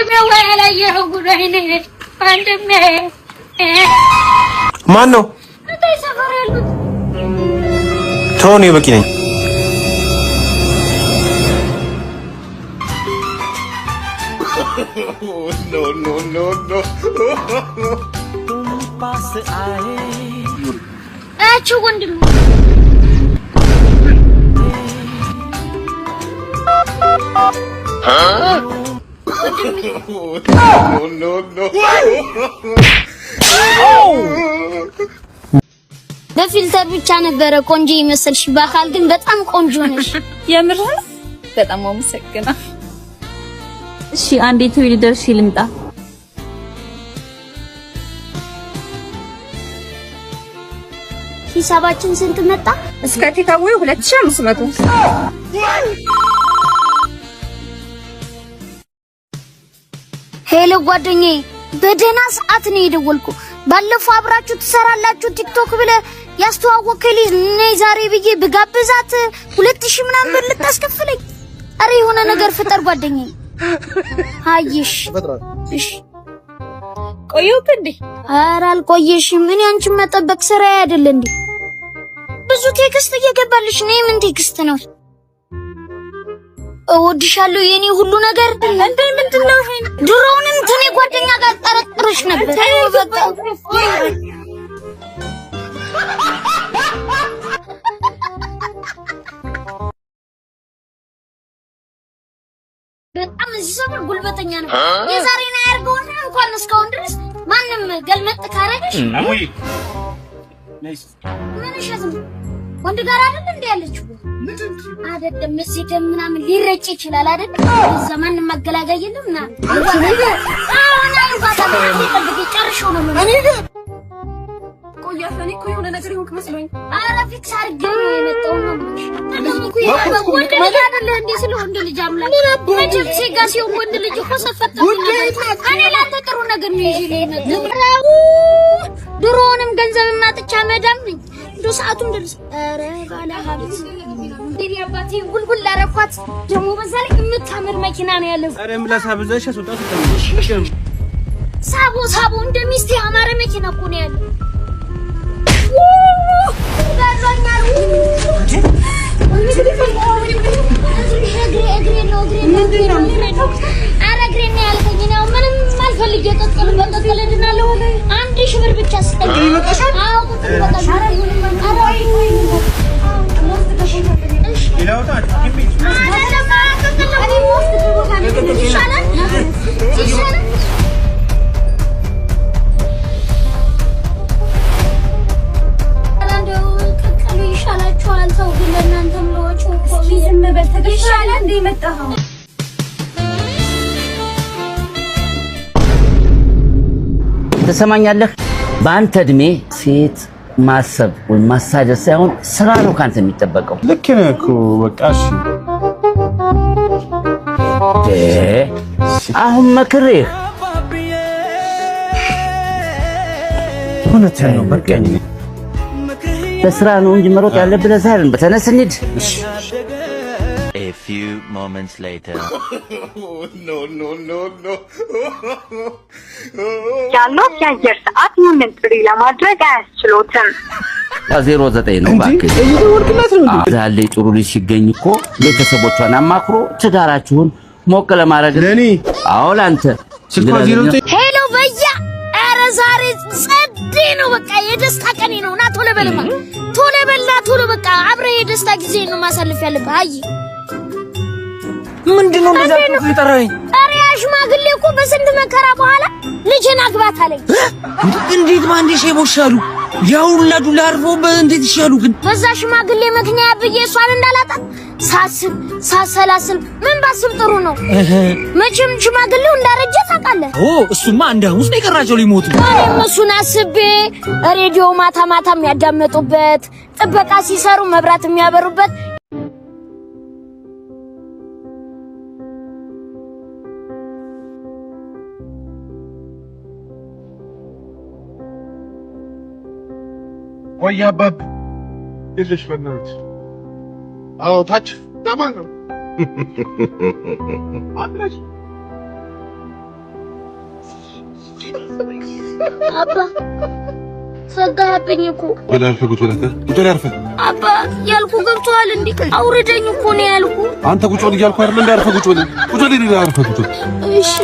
ወንድሜ ወላ የጉራይኔ ወንድሜ ማን ነው? አታይ ሰፈር ያሉት ቶኒ በቂ ነኝ። no. አቹ ወንድሜ no. በፊልተር ብቻ ነበረ ቆንጆ ይመስልሽ፣ በአካል ግን በጣም ቆንጆ ነሽ። የምር በጣም አመሰግና። እሺ አንዴ ቶይል ደርሽ ልምጣ። ሂሳባችን ስንት መጣ? እስከ ቴካዌ 2500። ሄሎ ጓደኛዬ፣ በደህና ሰዓት ነው የደወልኩ። ባለፈው አብራችሁ ትሰራላችሁ ቲክቶክ ብለህ ያስተዋወከኝ ነይ ዛሬ ብዬ ብጋብዛት 2000 ምናምን ብር ልታስከፍለኝ። አረ የሆነ ነገር ፍጠር ጓደኛዬ። አይሽ እሺ ቆየሁት እንዴ? ኧረ አልቆየሽም። እኔ አንቺን መጠበቅ ስራዬ አይደል እንዴ? ብዙ ቴክስት እየገባልሽ ነው። ምን ቴክስት ነው? እወድሻለሁ የኔ ሁሉ ነገር እንዴ ምንድነው? ድሮውንም ከኔ ጓደኛ ጋር ጠረጥረሽ ነበር። በጣም እዚህ ሰፈር ጉልበተኛ ነው። የዛሬን አያርገውና እንኳን እስካሁን ድረስ ማንም ገልመጥ ካረገሽ ምን ይሸዝም ወንድ ጋር አይደል እንዴ ያለችው? አይደለም መስጂድ ምናምን ሊረጭ ይችላል አይደል? ዘመን መገላገል የለምና አሁን ባታ ይፈልግ ጨርሽው ነው ምን ቆያፈኔ እኮ የሆነ ነገር ይሁን መስሎኝ። ኧረ ፊክስ አድርጌ ነው የመጣው ነው ወንድ ልጅ አይደለ እንዴ? ስለ ወንድ ልጅ አምላክ መቼም ሴጋ ሲሆን ወንድ ልጅ እኮ ሰፈተ እኔ ላንተ ጥሩ ነገር ነው ይዤ የመጣው። ድሮውንም ገንዘብ ማጥቻ መዳም ነኝ። እንዶ ሰዓቱን ደርስ። ኧረ ባላ ሀብት እንዴ አባቴ ጉልጉል አረኳት። ደግሞ በዛ ላይ የምታምር መኪና ነው ያለው። ኧረ ምላሳ በዛሽ አስወጣት ተመልሽ። ሳቦ እንደ ሚስቴ አማረ መኪና እኮ ነው ያለው። አንድ ሺህ ብር ብቻ ስጠኝ። ተሰማኛለህ? በአንተ እድሜ ሴት ማሰብ ወይ ማሳደስ ሳይሆን ስራ ነው ካንተ የሚጠበቀው። ልክ ነህ እኮ በቃ እሺ። አሁን መክሬህ እውነትህን ነው በቃ ለስራ ነው እንጂ መሮጥ ያለብህ ለዛ አይደለም። በተነስ እንሂድ። A few moments later. no. ያለው የአየር ሰዓት ምን ጥሪ ለማድረግ አያስችሎትም። 09 ነው ባክህ። ዛሬ ጥሩ ልጅ ሲገኝ እኮ ቤተሰቦቿን አማክሮ ትዳራችሁን ሞቅ ለማድረግ ለኔ አዎ ላንተ ሄሎ በያ ኧረ ዛሬ ጸዴ ነው። በቃ የደስታ ቀኔ ነው። ና ቶሎ በልማ ቶሎ በቃ አብረን የደስታ ጊዜ ነው ማሳለፍ ያለብህ። አይ ምንድነው እንደዛ ይጠራኝ? ኧረ ሽማግሌ እኮ በስንት መከራ በኋላ ልጅን አግባት አለኝ። እንዴት ባንዴ ሸቦሻሉ? ያውላ ዱላ አርፎ በእንዴት ይሻሉ? ግን በዛ ሽማግሌ ምክንያት ብዬ እሷን እንዳላጣት ሳሰላስል ምን ባስብ ጥሩ ነው? መቼም ሽማግሌው እንዳረጀ ታውቃለህ። እሱማ እንደ ሐሙስ ነው የቀራቸው ሊሞቱ። እኔም እሱን አስቤ ሬዲዮ ማታ የሚያዳምጡበት፣ ጥበቃ ሲሰሩ መብራት የሚያበሩበት ወይ አባብ ይልሽ በእናትህ አዎ ታች ታማን ነው አጥራሽ አባ ሰጋብኝ እኮ ወላልፈ ቁጭ ብለህ አባ ያልኩ ገብቶሃል እንዴ? አውርደኝ እኮ ነው ያልኩ። አንተ ቁጭ ብለህ እያልኩ አይደል እንዴ? አርፈህ ቁጭ ብለህ እሺ